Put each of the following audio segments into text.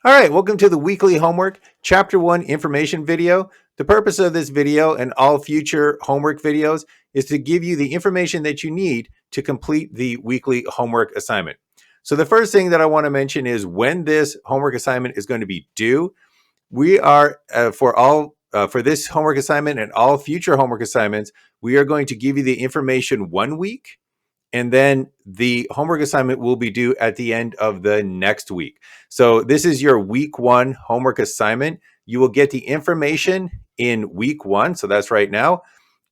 All right, welcome to the weekly homework, chapter 1 information video. The purpose of this video and all future homework videos is to give you the information that you need to complete the weekly homework assignment. So the first thing that I want to mention is when this homework assignment is going to be due. We are for this homework assignment and all future homework assignments, we are going to give you the information 1 week, and then the homework assignment will be due at the end of the next week. So this is your week 1 homework assignment. You will get the information in week 1, so that's right now,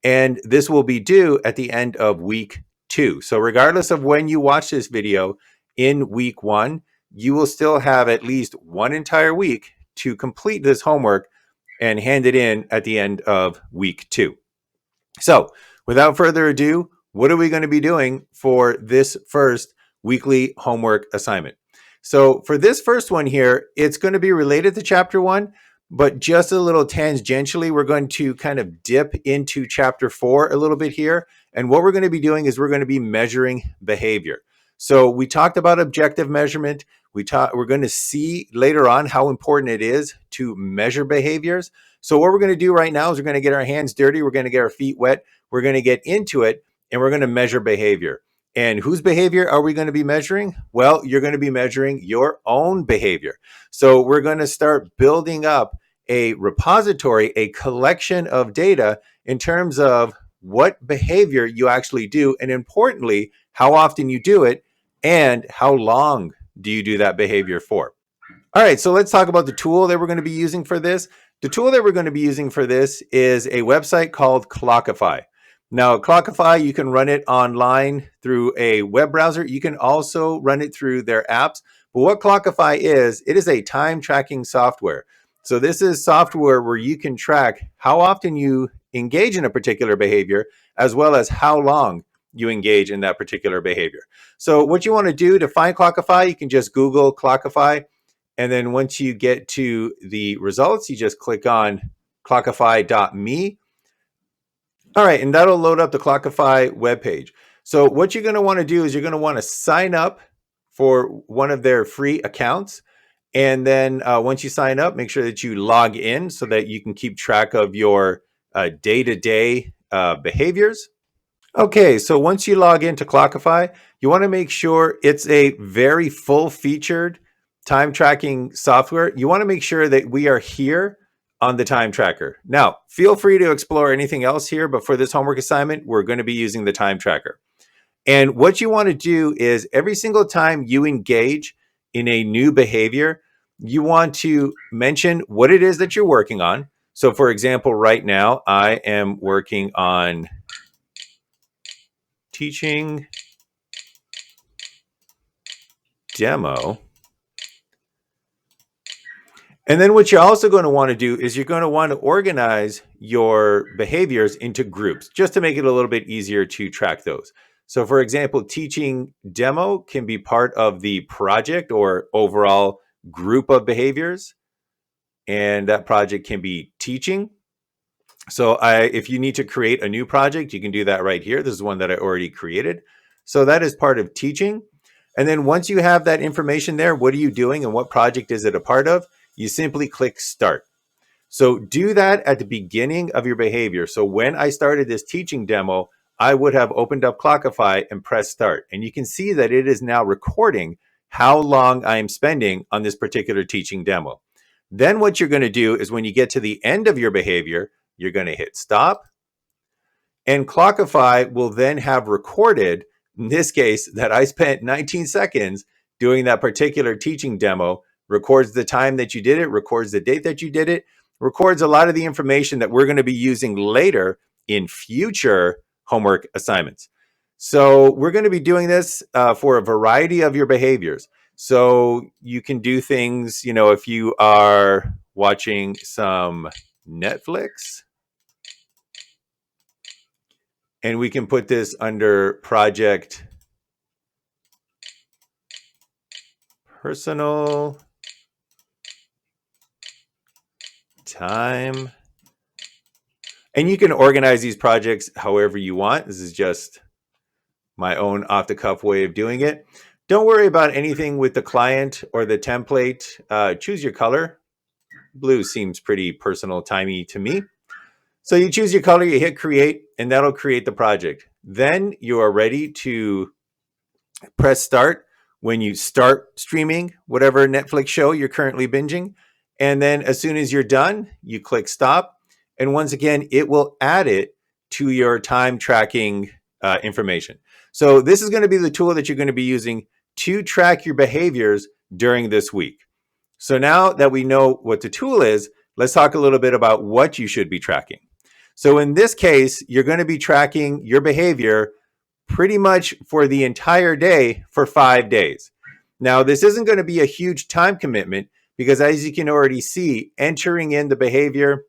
and this will be due at the end of week 2. So regardless of when you watch this video in week 1, you will still have at least one entire week to complete this homework and hand it in at the end of week 2. So without further ado, what are we going to be doing for this first weekly homework assignment? So for this first one here, it's going to be related to chapter 1, but just a little tangentially, we're going to kind of dip into chapter 4 a little bit here. And what we're going to be doing is we're going to be measuring behavior. So we talked about objective measurement. We're going to see later on how important it is to measure behaviors. So what we're going to do right now is we're going to get our hands dirty. We're going to get our feet wet. We're going to get into it, and we're going to measure behavior. And whose behavior are we going to be measuring? Well, you're going to be measuring your own behavior. So we're going to start building up a repository, a collection of data in terms of what behavior you actually do, and importantly, how often you do it and how long do you do that behavior for. All right, so let's talk about the tool that we're going to be using for this. The tool that we're going to be using for this is a website called Clockify. Now, Clockify, you can run it online through a web browser. You can also run it through their apps. But what Clockify is, it is a time tracking software. So this is software where you can track how often you engage in a particular behavior, as well as how long you engage in that particular behavior. So what you want to do to find Clockify, you can just Google Clockify. And then once you get to the results, you just click on clockify.me. All right, and that'll load up the Clockify webpage. So what you're going to want to do is you're going to want to sign up for one of their free accounts. And then once you sign up, make sure that you log in so that you can keep track of your day-to-day behaviors. Okay, so once you log into Clockify, you want to make sure it's a very full-featured time tracking software. You want to make sure that we are here on the time tracker. Now, feel free to explore anything else here, but for this homework assignment, we're going to be using the time tracker. And what you want to do is every single time you engage in a new behavior, you want to mention what it is that you're working on. So for example, right now, I am working on teaching demo. And then what you're also going to want to do is you're going to want to organize your behaviors into groups just to make it a little bit easier to track those. So for example, teaching demo can be part of the project or overall group of behaviors. And that project can be teaching. So if you need to create a new project, you can do that right here. This is one that I already created. So that is part of teaching. And then once you have that information there, what are you doing and what project is it a part of? You simply click start. So do that at the beginning of your behavior. So when I started this teaching demo, I would have opened up Clockify and pressed start. And you can see that it is now recording how long I am spending on this particular teaching demo. Then what you're going to do is when you get to the end of your behavior, you're going to hit stop. And Clockify will then have recorded, in this case, that I spent 19 seconds doing that particular teaching demo, records the time that you did it, records the date that you did it, records a lot of the information that we're going to be using later in future homework assignments. So we're going to be doing this for a variety of your behaviors. So you can do things, if you are watching some Netflix, and we can put this under project personal time. And you can organize these projects however you want. This is just my own off-the-cuff way of doing it. Don't worry about anything with the client or the template. Choose your color. Blue seems pretty personal timey to me. So you choose your color, you hit create, and that'll create the project. Then you are ready to press start when you start streaming whatever Netflix show you're currently binging. And then as soon as you're done, you click stop. And once again, it will add it to your time tracking information. So this is going to be the tool that you're going to be using to track your behaviors during this week. So now that we know what the tool is, let's talk a little bit about what you should be tracking. So in this case, you're going to be tracking your behavior pretty much for the entire day for 5 days. Now, this isn't going to be a huge time commitment because as you can already see, entering in the behavior,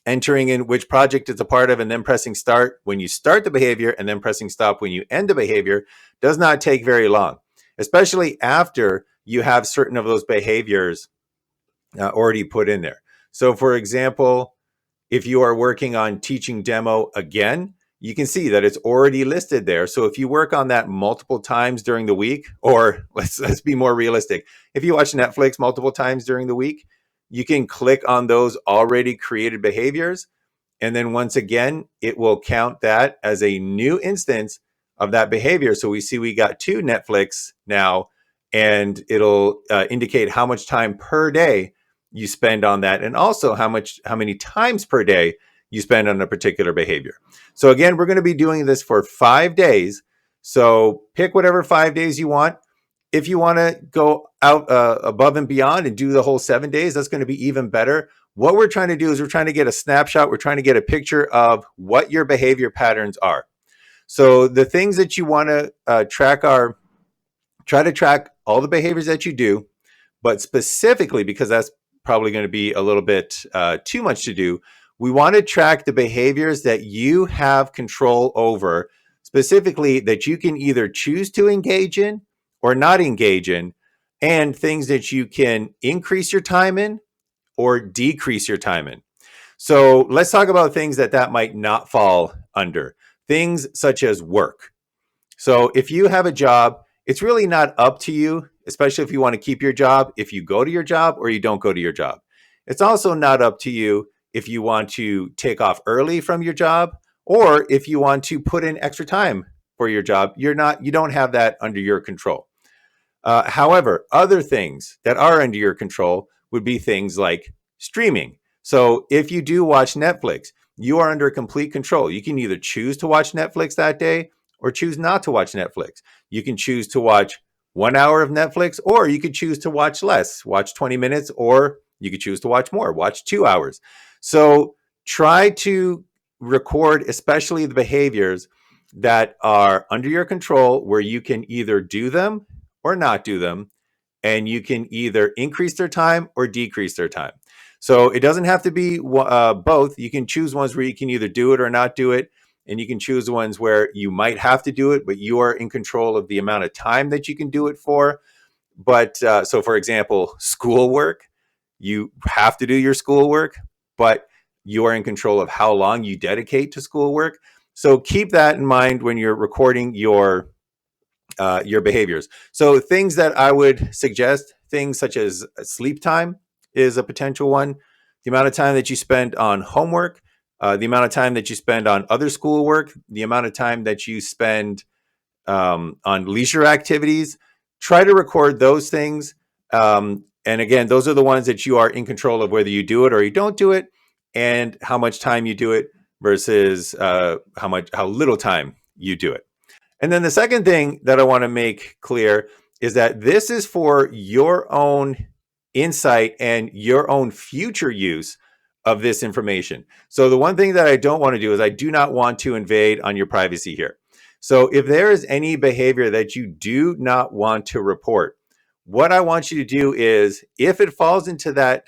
entering in which project it's a part of, and then pressing start when you start the behavior and then pressing stop when you end the behavior does not take very long, especially after you have certain of those behaviors already put in there. So for example, if you are working on teaching demo again, you can see that it's already listed there. So if you work on that multiple times during the week, or let's be more realistic, if you watch Netflix multiple times during the week, you can click on those already created behaviors. And then once again, it will count that as a new instance of that behavior. So we see we got 2 Netflix now, and it'll indicate how much time per day you spend on that, and also how many times per day you spend on a particular behavior. So again, we're going to be doing this for 5 days. So pick whatever 5 days you want. If you want to go out above and beyond and do the whole 7 days, that's going to be even better. What we're trying to do is we're trying to get a snapshot. We're trying to get a picture of what your behavior patterns are. So the things that you want to track are, try to track all the behaviors that you do, but specifically, because that's probably going to be a little bit too much to do, we want to track the behaviors that you have control over, specifically that you can either choose to engage in or not engage in, and things that you can increase your time in or decrease your time in. So let's talk about things that might not fall under. Things such as work. So if you have a job, it's really not up to you, especially if you want to keep your job, if you go to your job or you don't go to your job. It's also not up to you if you want to take off early from your job or if you want to put in extra time for your job. You don't have that under your control. However, other things that are under your control would be things like streaming. So if you do watch Netflix, you are under complete control. You can either choose to watch Netflix that day or choose not to watch Netflix. You can choose to watch 1 hour of Netflix, or you could choose to watch less, watch 20 minutes, or you could choose to watch more, watch 2 hours. So try to record, especially the behaviors that are under your control, where you can either do them or not do them, and you can either increase their time or decrease their time. So it doesn't have to be both. You can choose ones where you can either do it or not do it, and you can choose ones where you might have to do it, but you are in control of the amount of time that you can do it for. But so, for example, schoolwork, you have to do your schoolwork, but you are in control of how long you dedicate to schoolwork. So keep that in mind when you're recording your behaviors. So things that I would suggest, things such as sleep time is a potential one. The amount of time that you spend on homework, the amount of time that you spend on other schoolwork, the amount of time that you spend on leisure activities. Try to record those things. And again, those are the ones that you are in control of, whether you do it or you don't do it, and how much time you do it versus how little time you do it. And then the second thing that I want to make clear is that this is for your own insight and your own future use of this information. So the one thing that I don't want to do is I do not want to invade on your privacy here. So if there is any behavior that you do not want to report, what I want you to do is, if it falls into that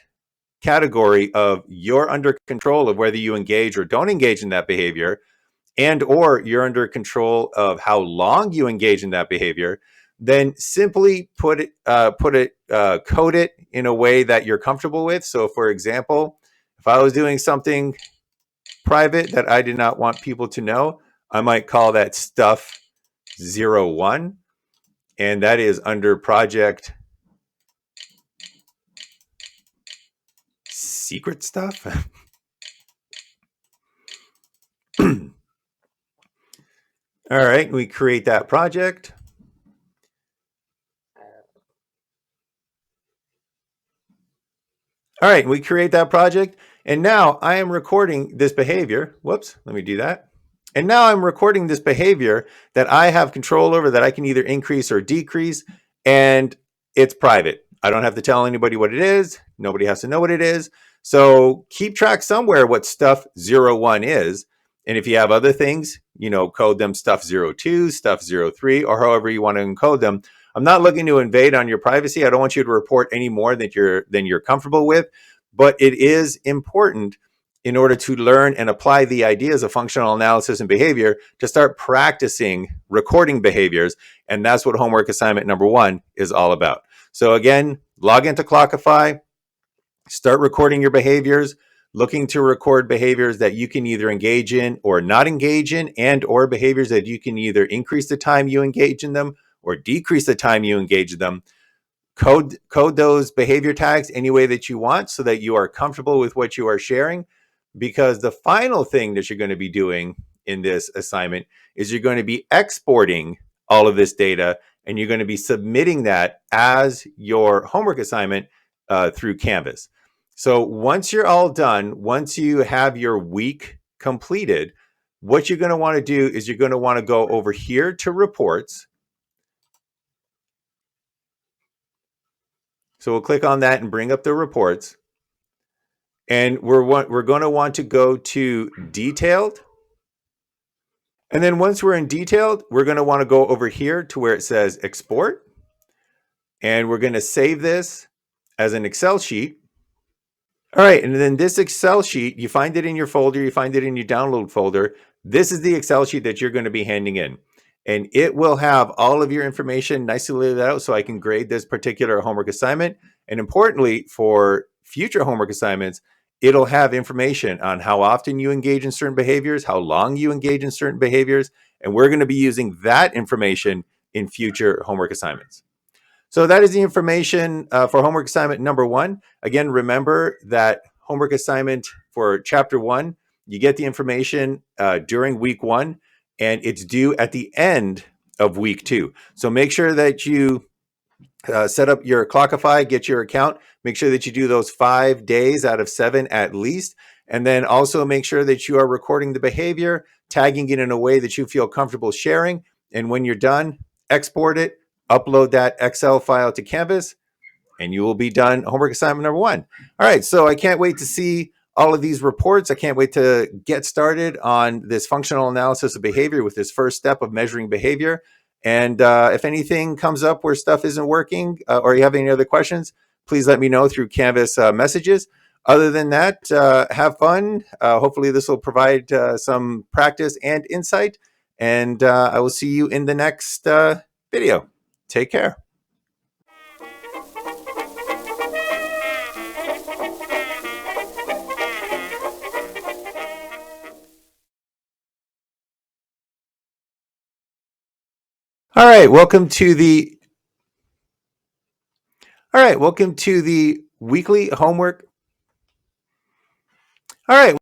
category of you're under control of whether you engage or don't engage in that behavior, and or you're under control of how long you engage in that behavior, then simply code it in a way that you're comfortable with. So for example, if I was doing something private that I did not want people to know, I might call that stuff 01. and that is under project secret stuff. All right, we create that project. All right, we create that project, and now I am recording this behavior. Whoops, let me do that. And now I'm recording this behavior that I have control over, that I can either increase or decrease, and it's private. I don't have to tell anybody what it is. Nobody has to know what it is. So keep track somewhere what stuff 01 is. And if you have other things, code them stuff 02, stuff 03, or however you want to encode them. I'm not looking to invade on your privacy. I don't want you to report any more than you're comfortable with, but it is important in order to learn and apply the ideas of functional analysis and behavior to start practicing recording behaviors. And that's what homework assignment number 1 is all about. So again, log into Clockify, start recording your behaviors, looking to record behaviors that you can either engage in or not engage in, and or behaviors that you can either increase the time you engage in them or decrease the time you engage in them. Code those behavior tags any way that you want so that you are comfortable with what you are sharing, because the final thing that you're going to be doing in this assignment is you're going to be exporting all of this data, and you're going to be submitting that as your homework assignment through Canvas. So once you're all done, once you have your week completed, what you're going to want to do is you're going to want to go over here to reports. So we'll click on that and bring up the reports. And we're going to want to go to detailed. And then once we're in detailed, we're going to want to go over here to where it says export. And we're going to save this as an Excel sheet. All right, and then this Excel sheet, you find it in your folder, you find it in your download folder. This is the Excel sheet that you're going to be handing in. And it will have all of your information nicely laid out so I can grade this particular homework assignment. And importantly, for future homework assignments, it'll have information on how often you engage in certain behaviors, how long you engage in certain behaviors, and we're going to be using that information in future homework assignments. So that is the information for homework assignment number 1. Again, remember that homework assignment for chapter 1, you get the information during week 1, and it's due at the end of week 2. So make sure that you set up your Clockify, get your account, make sure that you do those 5 days out of 7 at least, and then also make sure that you are recording the behavior, tagging it in a way that you feel comfortable sharing, and when you're done, export it, upload that Excel file to Canvas, and you will be done homework assignment number 1. All right, so I can't wait to see all of these reports. I can't wait to get started on this functional analysis of behavior with this first step of measuring behavior. And if anything comes up where stuff isn't working or you have any other questions, please let me know through Canvas messages. Other than that, have fun. Hopefully this will provide some practice and insight. And I will see you in the next video. Take care. All right, welcome to the weekly homework. All right.